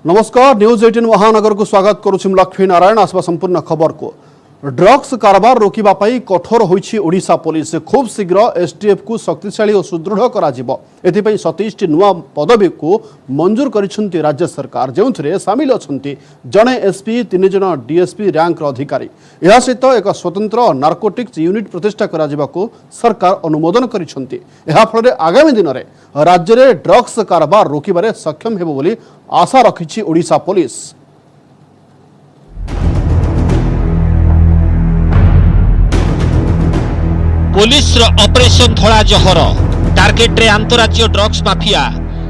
नमस्कार न्यूज 18 महानगर को स्वागत करुछि लक्ष्मी नारायण आसवा संपूर्ण खबर को। ड्रग्स कारबार रोकिबा पई कठोर होइछि ओडिशा पुलिस। खूब शीघ्र एसटीएफ को शक्तिशाली और सुदृढ़ करा जिवो। एथिपई 27 नुआ पदवी को मंजूर करिसंती राज्य सरकार, जेउथिरे शामिल अछंती जणे एसपी 3 जण डीएसपी रैंक अधिकारी। या सहित एक स्वतंत्र नार्कोटिक्स यूनिट प्रतिष्ठा करा जिबाको सरकार अनुमोदन करिसंती। एहा फलरे आगामी दिन रे राज्य रे ड्रग्स कारबार रोकिबारे सक्षम हेबो बोली आशा रखिछि ओडिशा पुलिस। पुलिस ऑपरेशन धड़ा जहर टार्गेट रे अंतरराज्य drugs mafia.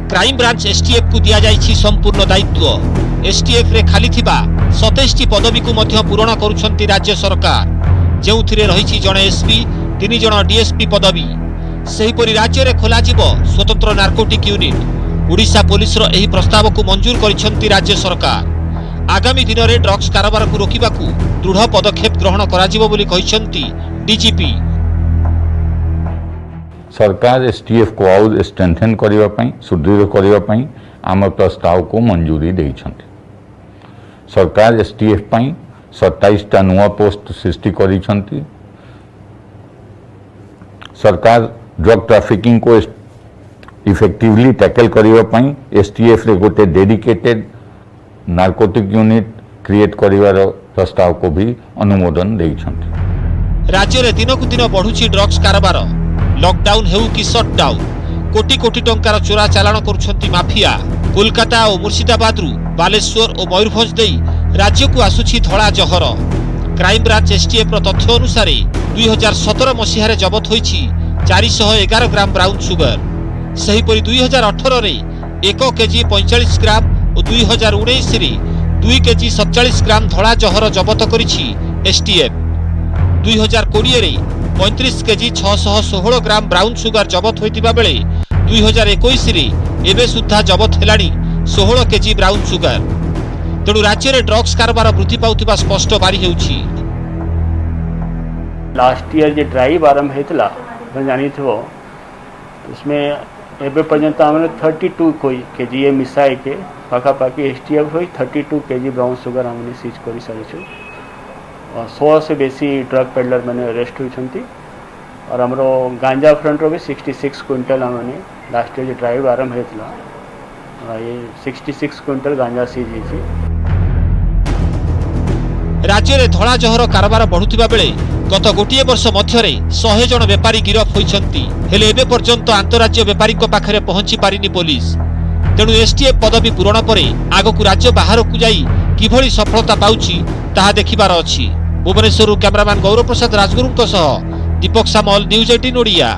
Crime branch STF को दिया जाइछि संपूर्ण दायित्व। एसटीएफ रे खाली थिबा 27 पदवी को मध्य पूरण करूछंती राज्य सरकार, जेउथिरे रहिछि जणे एसपी 3 जण डीएसपी पदवी। सेहिपरि राज्य रे खोला जिवो स्वतंत्र नार्कोटिक यूनिट। ओडिशा पुलिस रो एही प्रस्ताव को मंजूर करिछंती राज्य सरकार। आगामी दिन रे ड्रग्स कारोबार को रोकिबाकू दृढ़ पदक्षेप ग्रहण करा जिवो बोली कहिसंती डीजीपी। सरकार एसटीएफ को आउ स्ट्रेंथेन करिवा पई सुदृढ़ करिवा पई आम प्रस्ताव को मंजूरी देइछंती। सरकार एसटीएफ पई 27 टा नुआ पोस्ट सृष्टि करिछंती। सरकार ड्रग ट्रैफिकिंग को इफेक्टिवली टैकल करिवा पई एसटीएफ रे गोटे डेडिकेटेड नार्कोटिक यूनिट क्रिएट करिवार प्रस्ताव को भी अनुमोदन देइछंती। राज्य रे दिनकु दिन बढ़ुछि ड्रग्स कारोबार। लॉकडाउन हेउ कि शटडाउन कोटी कोटी टंकार चोरा चालाण करुछंती माफिया। कोलकाता और मुर्शिदाबाद रु बालेश्वर और मयूरभंज देई राज्य को आसुछि धड़ा जहर। क्राइम ब्रांच एसटीएफ रो तथ्य अनुसार 2017 मसीह रे जबत होईछि 411 ग्राम ब्राउन सुगर। सेहिपरि 2018 रे 1 केजी 45 ग्राम और 2019 रे 2 केजी 47 ग्राम धड़ा जहर जबत करिछि एसटीएफ। 2020 रे 35 केजी 616 ग्राम ब्राउन सुगर जबत होइतिबा बेले 2021 रे एबे सुद्धा जबत हेलानी 16 केजी ब्राउन सुगर। तेणु राज्य रे ड्रग्स कारोबार वृद्धि पाउतिबा स्पष्ट बारी हेउछि। लास्ट ईयर जो ड्राइव आरंभ हेतला जानी थो उसमें एबे पर्यंत हमने 32 कोई केजी ये मिसाई के पाखापाखि एसटीएफ होई 32 केजी ब्राउन सुगर हमने सीज करि सारिछु और 100 से बेसी ड्रग पेडलर मैंने अरेस्ट होती और हमरो गांजा फ्रंट रो भी 66 क्विंटल हमने लास्ट ईयर जो ड्राइव आरंभ होता ये 66 क्विंटल गांजा सीज होती। राज्य रे धड़ा जहर कारोबार बढ़ुतिबा बेले गत गोटिए वर्ष मध्य 100 जन व्यापारी गिरफ होइछंती। हेले एबे पर्यंत अंतरराज्य व्यापारी को पाखरे पहुंची पारिनी पुलिस। तेणु एसटीएफ पदवी पूरण परे आगकू राज्य बाहर को जाई किभली सफलता पाउछि ताहा देखिबार अछि। भुवनेश्वर कैमरामैन गौरव प्रसाद राजगुरुଙ୍କ सह दीपक सामल, न्यूज 18 ओडिया।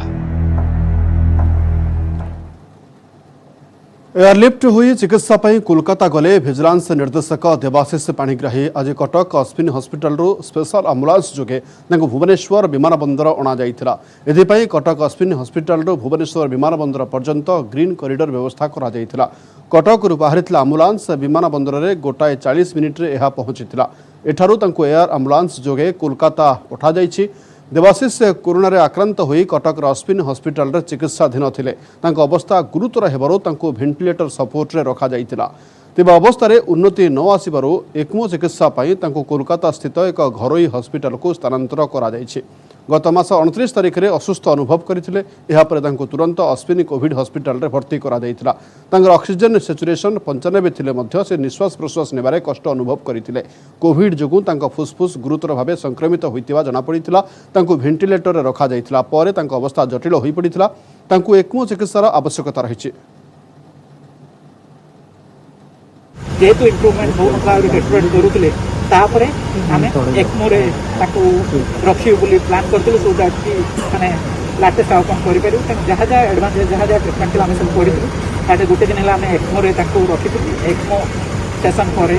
एयरलिफ्ट हुई चिकित्सा पई कोलकाता गले विजिलेंस निर्देशक देवाशीष पाणिग्राही आज कटक अश्विनी हॉस्पिटल रो स्पेशल एम्बुलेंस जोगे तांको भुवनेश्वर विमान बंदर अणा जाइथिला। एथिपई कटक अश्विनी हॉस्पिटल रो भुवनेश्वर विमान बंदर पर्यंत ग्रीन कॉरिडोर व्यवस्था करा जाइथिला। कटक रु बाहरिथिला एम्बुलेंस विमान बंदर रे गोटाए 40 मिनिट रे एहा पहुंचिथिला। एठारु तांको एयर एम्बुलेंस जोगे कोलकाता पठा जाइछि। देवाशीष कोरोना रे आक्रांत होई कटक अश्विनी हॉस्पिटल रे चिकित्साधीन थिले। तांको अवस्था गुरुतर हेबारु तांको भेंटिलेटर सपोर्ट रे रखा जाइतिला। तेबे अवस्था रे उन्नति न आसिबारु एकमो चिकित्सा पई तांको कोलकाता स्थित एक घरोई हॉस्पिटल को स्थानांतर करा जाइछि। गत मास 29 तारिख रे असुस्थ अनुभव करथिले। एहा परे तांको तुरंत अश्विनी कोविड हॉस्पिटल रे भर्ती करा जाइतिला। तांकर ऑक्सीजन सैचुरेशन 95 थिले मध्य से निश्वास प्रश्वास नेबारे कष्ट अनुभव करथिले। कोविड जोगु तांको फुसफुस गुरुतर भाबे संक्रमित होइतिबा जणा पड़िथिला। तांको भेंटिलेटर रे रखा जाइतिला। परे तांको अवस्था जटिल होई पड़िथिला। तांको एकमो चिकित्सार आवश्यकता रहिछि। जेहेतु इम्प्रूवमेंट हो नथला ट्रीटमेंट करूथिले तापरे आमे एकमोरे ताको रखियो बोली प्लान करथिले सो दैट कि माने लाटेस्ट आउटकम करि परिउ त जहा जहा एडवांस जहा जहा ट्रीटमेंट हम सब करिथिलु ताटे गोटे दिन हला आमे एकमोरे ताको रखिथिलु। एकमो सेशन करे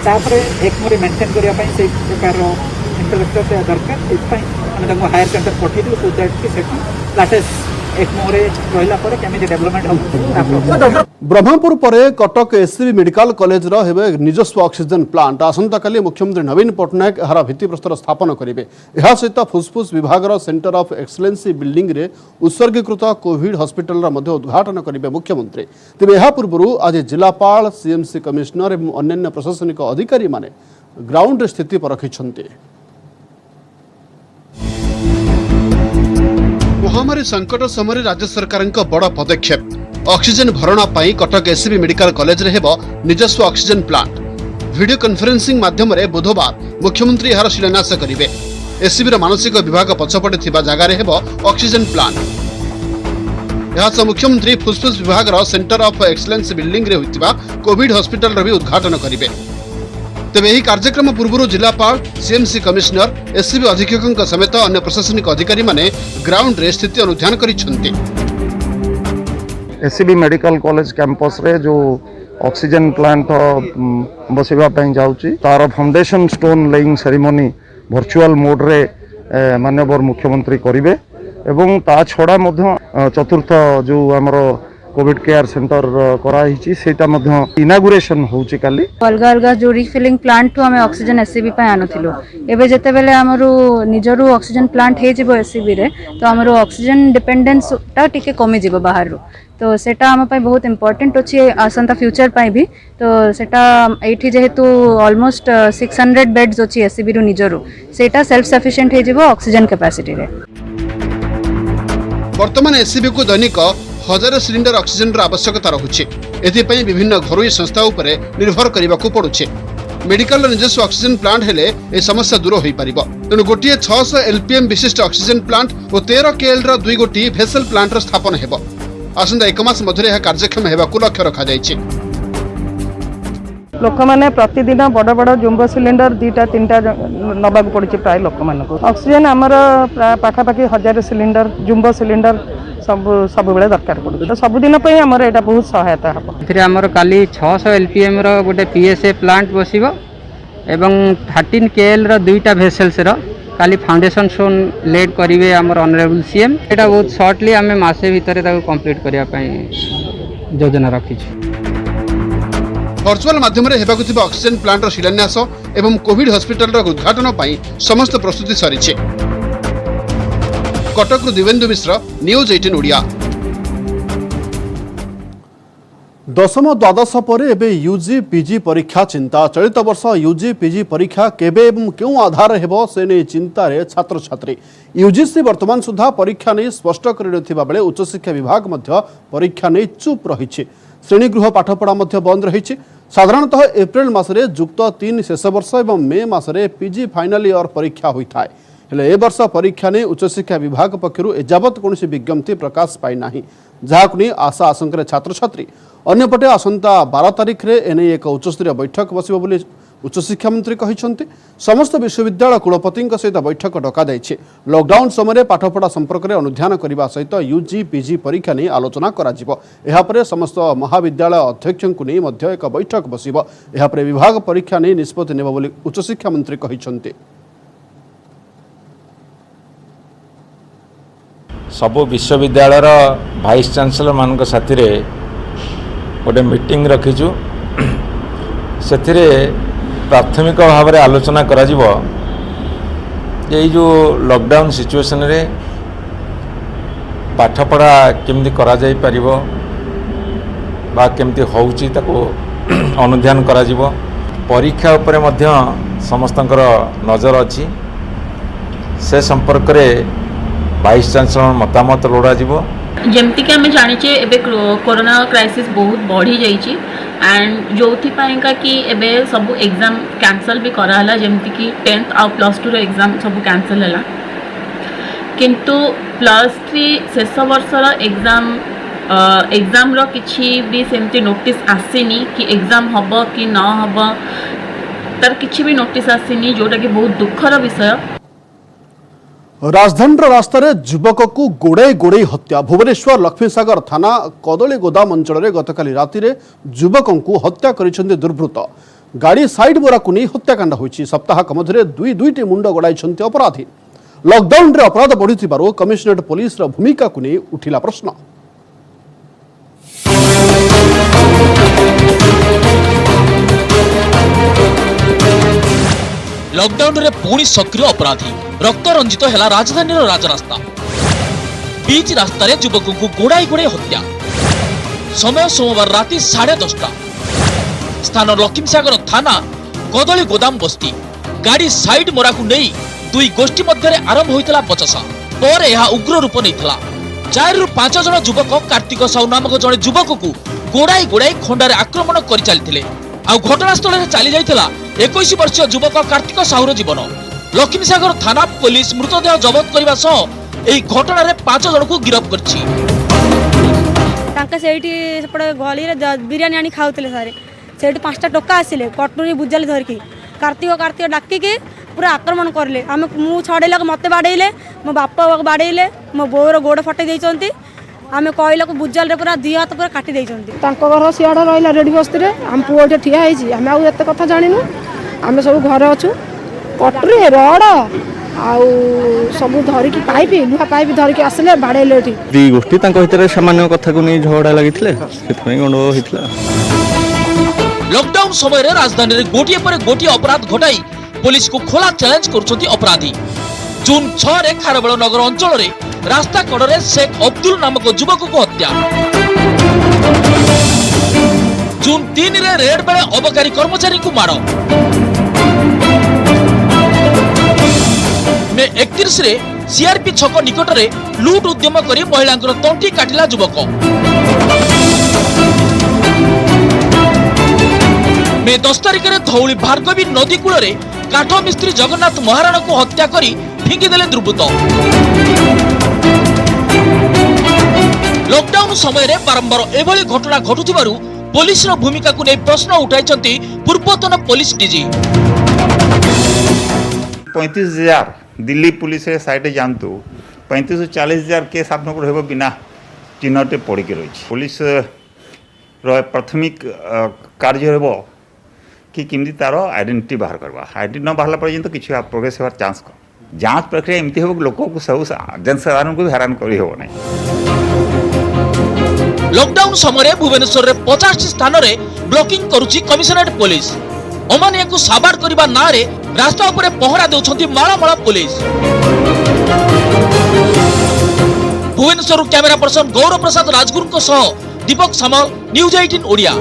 तापरे एकमोरे मेंटेन करिया पई से प्रकार इंफ्रास्ट्रक्चर से दरकार इस पई हम ताको हायर सेंटर पठिथिलु सो दैट कि सेठी लाटेस्ट एक्मो रे रहिला परे केमिति डेवलपमेंट हम ब्रह्मपुर पर कटक एससीबी मेडिकल कॉलेज हेबे निजस्व ऑक्सीजन प्लांट आसंता काली मुख्यमंत्री नवीन पट्टनायक एहार भित्तिप्रस्तर स्थापन करेंगे। यह सहित फुसफुस विभाग सेंटर ऑफ एक्सलेंसी बिल्डिंग रे उत्सर्गीकृत कोविड हॉस्पिटल उद्घाटन करेंगे मुख्यमंत्री। तेज यह पूर्व आज जिलापाल सीएमसी कमिश्नर और अन्य प्रशासनिक अधिकारी माने ग्राउंड स्थिति परखिछन्ते। महामारी संकट समय राज्य सरकार बड़ पदक्षेप ऑक्सीजन भरणा पाई कटक एससीबी मेडिकल कॉलेज रे हेबो निजस्व ऑक्सीजन प्लांट। वीडियो कॉन्फ्रेंसिंग माध्यम रे बुधवार मुख्यमंत्री यार शिलान्यास करिवे। एससीबी रो मानसिक विभाग पछपटे थिबा जगह रे हेबो ऑक्सीजन प्लांट। यह मुख्यमंत्री फुसफुस विभाग सेंटर ऑफ एक्सलेंस बिल्डिंग रे होइतिबा कोविड हॉस्पिटल रो भी उद्घाटन करिवे। तेबे यही कार्यक्रम पूर्व जिलापाल सीएमसी कमिश्नर एससीबी अधीक्षक समेत अन्य प्रशासनिक अधिकारी माने ग्राउंड रे स्थिति अनुध्यान करिसंती। एससीबी मेडिकल कॉलेज कैंपस रे जो ऑक्सीजन प्लांट बसवा जाऊँगी तार foundation stone laying ceremony virtual mode रे माननीय मुख्यमंत्री करिवे एवं ता छड़ा मध्य चतुर्थ जो आमर कोविड केयर सेंटर कराई सेटा मध्य इनागुरेशन होची काली अलग अलग जो रिफिलिंग प्लांट टू हमें ऑक्सीजन एससीबी पे आनुथिलु एबे जते बेले हमर निजरु ऑक्सीजन प्लांट हे जिवो एससीबी रे तो हमर ऑक्सीजन डिपेंडेंस टा टिके कमी जिवो बाहर रो तो सेटा हम पे बहुत इंपोर्टेंट अछि आसंता फ्यूचर पाई भी तो सेटा एठी जेहेतु ऑलमोस्ट 600 बेड्स अछि एससीबी रो निजरु सेटा सेल्फ सफिशिएंट हे जिवो ऑक्सीजन कैपेसिटी रे। वर्तमान एससीबी को दैनिक 1000 सिलिंडर ऑक्सीजन आवश्यकता रहुछि। एथिपई विभिन्न घरोई संस्था उपरे निर्भर करबाकू पड़ुछि। मेडिकल निजस्व ऑक्सीजन प्लांट हेले ए समस्या दूर होई परिबो। तेणु गोटिए 600 एलपीएम विशिष्ट ऑक्सीजन प्लांट और 13 केएल रो 2 गोटी भेसल प्लांट रो स्थापन हेबो। आसंता 1 मास मध्य यह कार्यक्षम हेबाकू लक्ष्य रखा जायछि। लोक मैंने प्रतिदिन बड़ बड़ जुम्बो सिलिंडर 2-3टा नबाक पड़ी प्राय लोक मान ऑक्सीजन आमर पाखापाखि 1000 सिलिंडर जुम्बो सिलिंडर सब बेले दरकार पड़े तो सबुदिन आमर यहाँ बहुत सहायता हम आमर काली 600 एलपीएम रो गोटे पीएसए प्लांट बसिबो एवं 13 केएल रो 2टा भेसेल्स रो काली फाउंडेशन स्टोन लेड करिवे आमर ऑनरेबल सीएम एटा बहुत शॉर्टली आमे मासे भितरे ताको कंप्लीट करिया पई योजना रखी छी। वर्चुअल माध्यम रे हेबाकु थिबा ऑक्सीजन प्लांट रो शिलान्यास एवं कोविड हॉस्पिटल रो उद्घाटन पई समस्त प्रस्तुति सरिछि। कटक रु दिवेंदु मिश्र न्यूज 18 ओडिया। दशम द्वादश पर एबे यूजी पीजी परीक्षा चिंता। चलित वर्ष यूजी पीजी परीक्षा केबे एवं क्यों आधार हेबो से नै चिंता रे छात्र छात्री। यूजीसी वर्तमान सुधा परीक्षा नै स्पष्ट करि नथिबा बेले उच्च शिक्षा विभाग मध्य परीक्षा नै चुप रहिछि। श्रेणीगृह पाठपढ़ा मध्य बंद रहिछि। साधारणतः एप्रिल मासरे जुक्त 3 शेष वर्ष एवं मे मासरे पीजी फाइनल इयर परीक्षा होइथाय। हेले ए वर्ष परीक्षा नै उच्च शिक्षा विभाग पक्षरु एजावत कोनोसी विज्ञप्ति प्रकाश पाई नाही, जाहाकु नै आशा आशंका छात्र छात्री। अन्यपटे आसंता 12 तारिख रे एने एक उच्चस्तरीय बैठक बसिबो बोली उच्च शिक्षा मंत्री कहिसंती। समस्त विश्वविद्यालय कुलपति सहित बैठक डका जाइछि। लॉकडाउन समय पाठपढ़ा संपर्क में अनुध्यान करने सहित यूजी पीजी परीक्षा नहीं आलोचना कराजिबो। एहा परे समस्त महाविद्यालय अध्यक्षଙ୍କୁ नहीं मध्य एक बैठक बसिबो। एहा परे विभाग परीक्षा नहीं निष्पत्ति नेबो बोली उच्च शिक्षा मंत्री कहिसंती। सबु विश्वविद्यालय भाइस चांसलर मान साथी गोटे मीटिंग रखीचु से प्राथमिक भाव में आलोचना करा जो लॉकडाउन सिचुएशन रे पाठपढ़ा केमती करा जाई परिबो बा केमती होउची ताको अनुध्यान करा जिवो। परीक्षा उपरे मध्य समस्तंकर नजर अछि से संपर्क रे वाइस चांसलर मतामत लोड़ा जिवो। जमती कि आम जाचे एबे कोरोना क्राइसिस बहुत बढ़ी जाइए एंड जो कि एबे सब एग्जाम कैंसल भी कराला जमती कि 10th और +2 रो एग्जाम सब कैंसल है किंतु +3 शेष वर्षर एग्जाम रो किछि भी सेमती नोटिस आसीनी कि एग्जाम हबो कि न हबो तार किछि भी नोटिस आसीनी जोटा कि बहुत दुखर विषय। राजधानी रास्तार युवक को गोड़े गोड़े हत्या। भुवनेश्वर लक्ष्मीसागर थाना कदली गोदाम अंचल में गतकाली राति युवक को हत्या करिसेंती दुर्बृत्त। गाड़ी साइड बोरा को नहीं हत्याकांड होइछि। सप्ताहक मध्य दुईटी मुंड गड़ाई अपराधी। लॉकडाउन रे अपराध बढ़ुथिबारु कमिशनरेट पुलिस रो भूमिका को नहीं उठिला प्रश्न। लॉकडाउन रे पुणी सक्रिय अपराधी रक्त रंजित है राजधानी राजरास्ता बीच रास्तार युवक को गोड़ाई गोड़ाई हत्या समय सोमवार राति 10:30 स्थान लक्ष्मीसागर थाना कदली गोदाम बस्ती गाड़ी साइड मोरा को नहीं दुई गोष्ठी मध्य आरंभ होता बचसा पर यह उग्र रूप नहीं 4 ରୁ 5 जन युवक कार्तिक साहू नामक जड़े युवक को गोड़ाई गोड़ाई खंडार आक्रमण कर चलते घटनास्थल में चली जाइथिला 21 वर्षीय युवक कार्तिक साहूर जीवन। लक्ष्मीसागर थाना पुलिस मृतदेह जबत करने सह एही घटना रे 5 जन को गिरफ्त करछि। गली बिरियानी आनी खाऊले सारे से 5टा टोका आसिले कटुरी बुझाले धरिकी कार्तिक डाकिकी पूरा आक्रमण करले मु छड़ेला मत बाड़े मो बापा बाड़े मो बोर गोड़ फटे देइचंती आम कहला बुझाल पूरा 2 हाथ पूरा काटी देइचंती घर सियाड़ रहा रेडी बस्ती आम पुओ ठिया आम आउ एत कथा जानिनु आम सब घर अच्छु कटुरी रड आउ सब धरिकी पाइप लुहा पाइप धरिकी आसले बाड़े दी गोष्ठी भितर सामान्य कथा को नहीं झगड़ा लगी गंडगोल होता। लॉकडाउन समय रे राजधानी रे गोटिए पर गोटिए अपराध घटाई पुलिस को खोला चैलेंज करछंती अपराधी। जून 6 रे खारबेल नगर अंचल रे रास्ता कड़े शेख अब्दुल नामक युवक को हत्या। जून 3 रे रेड बेले अबकारी कर्मचारी को मार। मे 31 रे सीआरपी छक निकट रे लूट उद्यम करी महिला तंटी काटिला युवक। मे 10 तारिख रे धौली भार्गवी नदी कूल रे काठ मिस्त्री जगन्नाथ महाराणा को हत्या करी फिंगी देले दुर्बृत्त। लॉकडाउन समय रे बारंबार एभली घटना घटुथिबारु पुलिस रो भूमिका को नै प्रश्न उठाइछंती पूर्वतन पुलिस डीजी। 35,000 दिल्ली पुलिस रे साइड जानतु 35 से 40,000 केस आपन को रहबो बिना चिन्हटे पड़ी के रही। पुलिस रो प्राथमिक कार्य रहबो कि किमती तार आइडेंटिटी बाहर करवा आइडेंटिटी न बाहर पर्यंत किसी प्रोग्रेस होवार चांस कम। जांच प्रक्रिया एमती हो लोक को सब जनसाधारण को हैरान करी हो नहीं। लॉकडाउन समय भुवनेश्वर रे 50 स्थान रे ब्लॉकिंग करुची कमिशनरेट पुलिस। अमानिया को साबाड़ करबा ना रे रास्ता ऊपर पहरा देउछंती माळा माळा police. Bhubaneswar camera person Gaurav Prasad Rajguru को सह दीपक सामल न्यूज 18 ओडिया।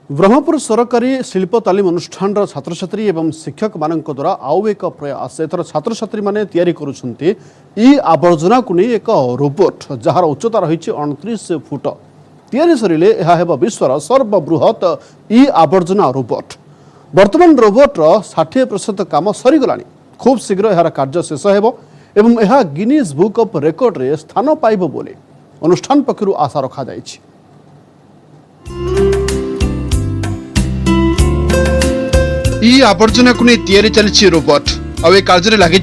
ब्रह्मपुर सरकारी शिल्प तालीम अनुष्ठान छात्र छात्री एवं शिक्षक मान द्वारा आउ एक प्रयास एथर छात्र छात्री माने तैयारी करुछंती ई आवर्जना को नहीं एक रोबोट जार उच्चता रही 29 फुट तैयारी सरिले यह हेब विश्वर सर्वबृहत ई आवर्जना रोबोट। वर्तमान रोबोटर 60% काम सरीगलानी खूब शीघ्र यार कार्य शेष हेब एवं यह गिनीज बुक ऑफ रेकर्ड रे स्थान पाइब बोली अनुष्ठान पक्षरु आशा रखा जायछि। ई आवर्जना को नहीं तैयारी चली रोबोट और ए कार्य लगी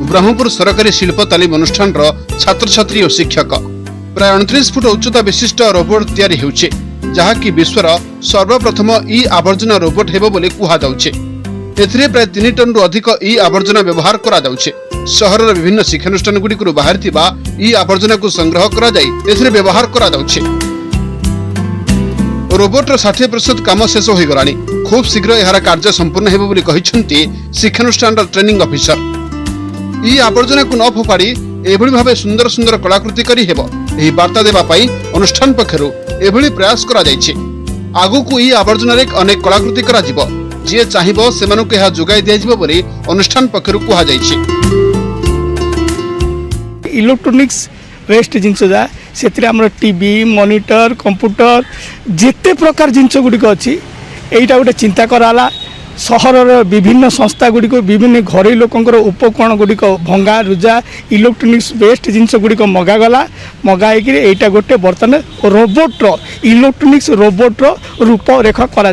ब्रह्मपुर सरकारी शिल्प तालीम अनुष्ठान छात्र छात्री और शिक्षक। प्राय 29 फुट उच्चता विशिष्ट रोबोट तैयारी होउछे जहाँकि विश्वर सर्वप्रथम ई आवर्जना रोबोट हेबो बोली कुहा जाउछे। एथिरे प्राय 3 टन रु अधिक ई आवर्जना व्यवहार करा जाउछे। शहरर विभिन्न शिक्षानुष्ठान गुड़िकरु बाहरिथिबा ई आवर्जना को संग्रह करा जाई एथिरे व्यवहार करा जाउछे। रोबोटर 60% काम शेष हो गलानी खूब शीघ्र यार कार्य संपूर्ण हेबो बोली कहिसंती शिक्षानुष्ठान ट्रेनिंग ऑफिसर। ई आवर्जना को न फोपाड़ी एभली भाबे सुंदर सुंदर कलाकृति करी हेबो एही वार्ता देबा पई अनुष्ठान पक्षरु एभली प्रयास करा जायछि। आगु को ई आवर्जना रे अनेक कलाकृति करा जिवो जे चाहिबो सेमानकु यह जोगाई दिया जिवो बोली अनुष्ठान पक्षरु कुहा जायछि। इलेक्ट्रोनिक्स वेस्ट जिनस जा से टीवी मॉनिटर कंप्यूटर जिते प्रकार जिनस गुड़िक अच्छी यहीटा गोटे चिंता कराला। सहर विभिन्न संस्था गुड़िक विभिन्न घरोई लोकंर उपकरण गुड़िक भंगा रुजा इलेक्ट्रोनिक्स वेस्ट जिनस गुड़िक मगागला मगाई यहीटा गोटे बर्तमान रोबोट्र इलेक्ट्रोनिक्स रोबोट्र रूपरेख करा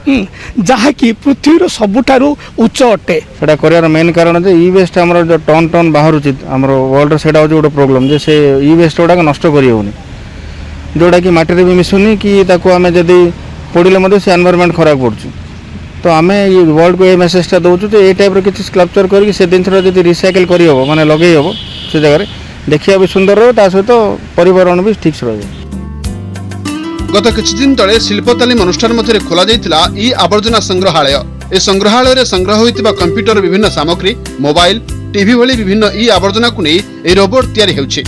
जहाँकि पृथ्वीर सबुठारु उच्च अटे। सेटा कर मेन कारण जे ई वेस्ट हमर जो टन टन बाहर हमर वर्ल्ड सेटा हो गोटे प्रोब्लेम जे से ई वेस्ट गुड़ाक नष्ट करियोनी जोटा कि माटी रे भी मिसुनी कि ताको आमे जदी पोड़िले मधे से एनवायरनमेंट खराब पड़छ तो आम वर्ल्ड को ये मेसेजटा दौचु तो ये टाइप किसी स्कल्पचर करके से जिन रिसाइकल करहब माने लगे हम से जगह देखा भी सुंदर रहा सहित पर्यावरण भी ठीक से रही। गत किछि दिन तले शिल्प तालीम अनुष्ठान मध्य खोला जाइतिला ई आवर्जना संग्रहालय। ए संग्रहालय रे संग्रह होइतिबा कंप्यूटर विभिन्न सामग्री मोबाइल टीवी भली विभिन्न ई आवर्जना को नै ए रोबोट तयारी हेउछि।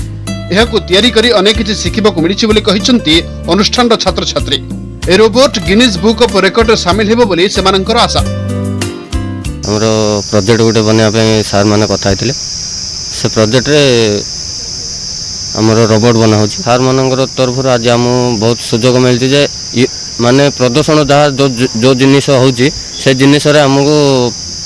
एहाकु तयारी करी अनेक किछि सिखिबाकु मिलिछि बोली कहिसंती अनुष्ठान रो छात्र छात्री। ए robot Guinness book of record रे शामिल हेबो बोली सेमानकर आशा। हमरो प्रोजेक्ट गोटे बनया पे सर माने कथा आइतिले से प्रोजेक्ट रे हमरो रोबोट बना होछि। सर मानकर तरफ आज हम बहुत सुजोग मिलछि जे माने प्रदर्शन जहाँ जो जिनिस होछि से जिनिस रे हमको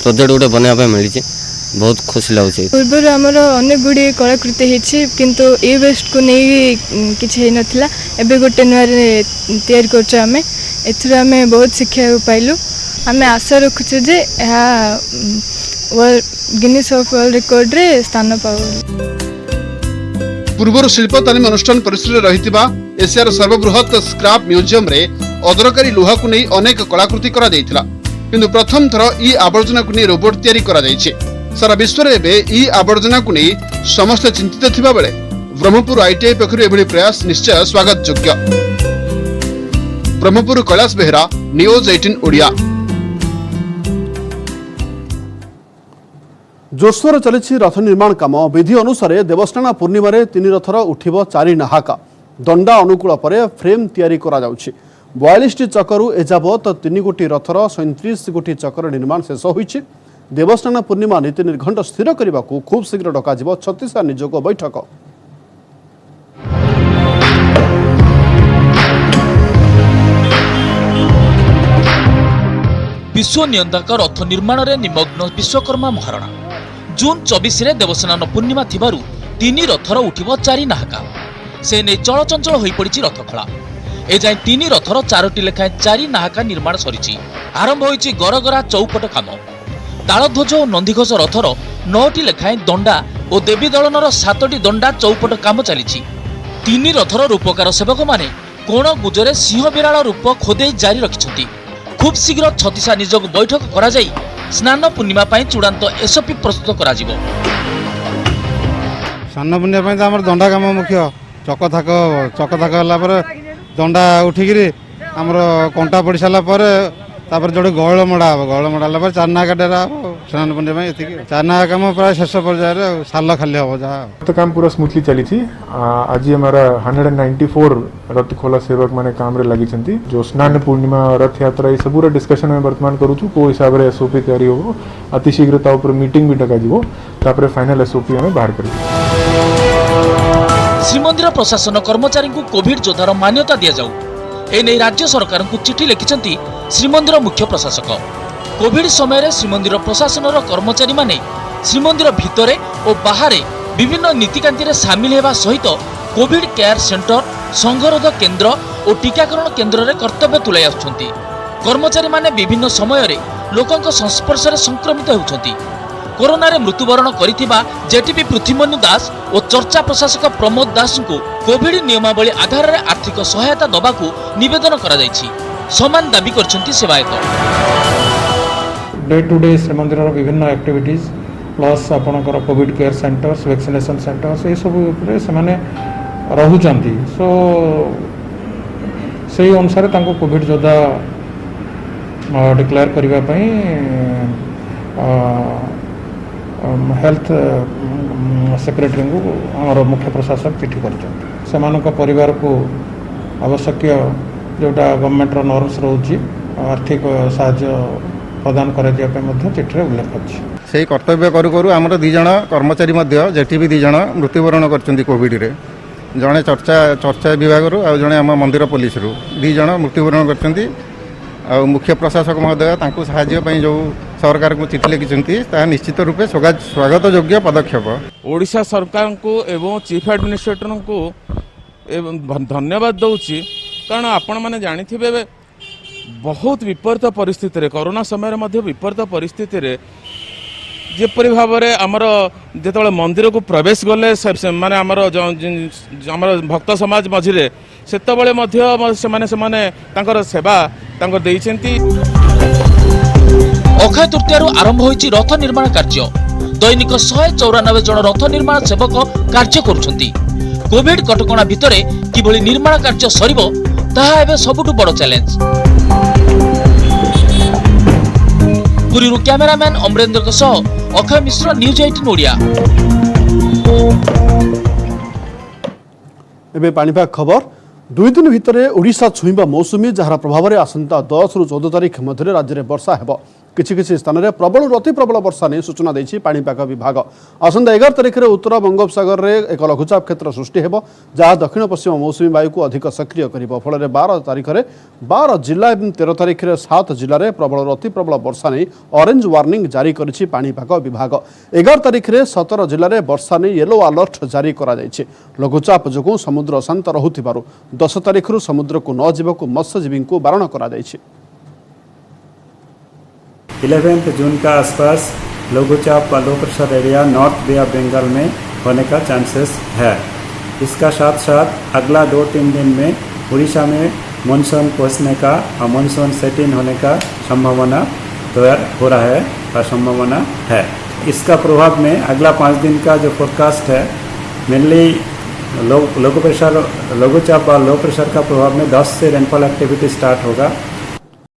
प्रोजेक्ट गोटे बनया पे मिलिछि बहुत खुशी लगुଛି। पूर्व आमर अनेक गुड़ी कलाकृति होती किंतु ए वेस्ट को नहीं किसी नथिला एबे गोटे नुआ तैयारी करछे आमे एथुर आमे बहुत शिक्षा पाइलु। आमे आशा रखुछे जे गिनीज ऑफ वर्ल्ड रिकॉर्ड रे स्थान पाउ। पूर्वर शिल्प तालीम अनुष्ठान परिसर रे रहितिबा एशियार सर्वबृहत स्क्रैप म्यूजियम रे अदरकारी लुहा को नहीं अनेक कलाकृति करा जायतिला किंतु प्रथम थर ई आवर्जना को नहीं रोबोट तैयारी करा जायछि। सारा विश्व रे बे ई आवर्जना को नहीं समस्त चिंतित थिबा बेले ब्रह्मपुर आईटीआई पक्षरु एभली प्रयास निश्चय स्वागत योग्य। ब्रह्मपुर कैलाश बेहरा न्यूज 18 ओडिया। जोरसोर चली रथ निर्माण काम विधि अनुसार देवस्नान पूर्णिमा 3 रथर उठिब 4 नाहाका दंडा अनुकूल पर फ्रेम तैयारी करा जाउछि। 42 चकरु एजावत 3 गोटी रथर 37 गोटी चकर निर्माण शेष होइछि। देवस्नान पूर्णिमा नीति निर्घंट स्थिर करने को खूब शीघ्र डकाजिब छत्तीसगढ़ निजोग बैठक। विश्व नियंत्रक रथ निर्माण में निमग्न विश्वकर्मा महारणा जून 24 रे देवस्नान पूर्णिमा थिबारु 3 रथर उठिब 4 नाहाका से नहीं चलचंचल हो पड़ी रथखला। एजाए 3 रथर 4टी लेखाएं 4 नाहाका निर्माण सरी आरंभ होइछि गरगरा चौपट काम। तालध्वज और नंदीघोष रथर 9टी लेखाएं दंडा और देवी दलनर 7टी दंडा चौपट काम चली। 3 रथर रूपकार सेवक माने कोण गुजरे सिंह बिराल रूप खोदे जारी रखिछंती। खूब शीघ्र छत्तीसा निजोग बैठक करा जाई स्नान पूर्णिमा पाई चूड़ांत एसओपी प्रस्तुत करा जिवो। स्नान पूर्णिमा पाई हमर दंडा काम मुख्य चक थाक हला पर दंडा उठिकी हमर कंटा पड़ सारा पर तापर जो गहल मड़ा हम गहल मड़ा पर 4 नाका डेरा हम स्नान पूर्णिमा ये 4 नाका काम प्राय शेष पर्यायर साल खाली हम जहाँ तो काम पूरा स्मूथली चली थी। आज हमारा 194 रथ खोला सेवक माने काम रे लगी जो स्नान पूर्णिमा रथ यात्रा ये सब डिस्कशन में वर्तमान करूँ को हिसाब से एसओपी तैयारी हो अति शीघ्र मीटिंग भी डक फाइनल एसओपी आम बाहर कर। श्रीमंदिर प्रशासन कर्मचारी को कोविड योद्धार मान्यता दि जाऊ एने राज्य सरकार को चिठी लिखिछंती श्रीमंदिर मुख्य प्रशासक। कोविड समय श्रीमंदिर प्रशासन कर्मचारी माने श्रीमंदिर भितरे और बाहरे विभिन्न नीतिकांति सामिल होगा सहित कोविड केयर सेंटर संगरोध केन्द्र और टीकाकरण केन्द्र में कर्तव्य तुलाई आसुछंती। कर्मचारी माने विभिन्न समय लोकंक संस्पर्श में संक्रमित होउछंती। कोरोना रे मृत्युवरण करिथिबा जेटीपी पृथ्वीमनु दास और चर्चा प्रशासक प्रमोद दास को कोविड नियमावली आधार में आर्थिक सहायता दबाकू निवेदन करा जायछि। समान दाबी करछंती सेवायत। डे टू डे श्रीमंदिर विभिन्न एक्टिविटीज प्लस आपणकर Covid care centres vaccination centres ये सब रहुचंती सो से अनुसार तांको कोविड योद्धा डिक्लेयर करबा पई हेल्थ सेक्रेटरी को आमर मुख्य प्रशासक चिठी कर परिवार को आवश्यक जोटा गवर्नमेंट नॉर्म्स रोची आर्थिक साहाय्य प्रदान कर चिठी उल्लेख अच्छे कर्तव्य करू करू आमर 2 जन कर्मचारी जेठी भी 2 जन मृत्युवरण कर कोविड रे जड़े चर्चा विभाग आउ जड़े आम मंदिर पुलिस 2 जन मृत्युवरण कर मुख्य प्रशासक महोदय साहाय्य जो सरकार को चिठी लिखिं निश्चित रूपे स्वागत योग्य पदक्षेप। ओडिशा सरकार को एवं चीफ एडमिनिस्ट्रेटर को धन्यवाद दूची कारण आपण मैंने जानी बहुत विपरीत परिस्थिति कोरोना समय विपरीत परिस्थिति जेपरी भाव में आमर जो मंदिर को प्रवेश गले माने आमर भक्त समाज मझिरे सेतबले सेवा देइछंती। अक्षय तृतीय आरंभ होइछि रथ निर्माण कार्य। दैनिक 194 जन रथ निर्माण सेवक कार्य करुछंती। कोविड कटकणा भितरे किभଳି निर्माण कार्य सरिबो ताहा एबे सबुठु बड़ चैलेंज। पुरीरु कैमरामैन अमरेंद्र सह अक्षय मिश्र, न्यूज 18 ओडिया। एबे पाणीपाग खबर। 2 दिन भितर ओडिशा छुईबा मौसुमी जार प्रभाव में आसंता 10 रु 14 तारिख मध्य राज्य में वर्षा हेब। किछि स्थान में प्रबल अति प्रबल वर्षा नहीं सूचना देछि पाणीपाग विभाग। आसंता 11 तारिख में उत्तर बंगोपसागर में एक लघुचाप क्षेत्र सृष्टि हेब जहाँ दक्षिण पश्चिम मौसुमी वायु को अधिक सक्रिय करिबो। फल 12 तारिख में 12 जिला और 13 तारिख में 7 जिले में प्रबल अति प्रबल वर्षा नहीं ऑरेंज वार्निंग जारी करिछि पाणीपाग विभाग। 11 तारिख में 17 जिले में वर्षा नहीं येलो अलर्ट जारी करा जायछि। लघुचाप जोगु समुद्र शांत रहुथिबारु 10 तारिख समुद्र को न जीवक मत्स्यजीवी को बारण करा जायछि। 11 जून का आसपास लघुचाप व low pressure area north bay of Bengal में होने का चांसेस है। इसका साथ साथ अगला 2-3 दिन में उड़ीसा में मानसून पहुंचने का और मानसून सेट इन होने का संभावना तैयार हो रहा है और संभावना है। इसका प्रभाव में अगला 5 दिन का जो फोरकास्ट है मेनली लघुचाप व लो प्रेशर का प्रभाव में 10 से रेनफॉल एक्टिविटी स्टार्ट होगा।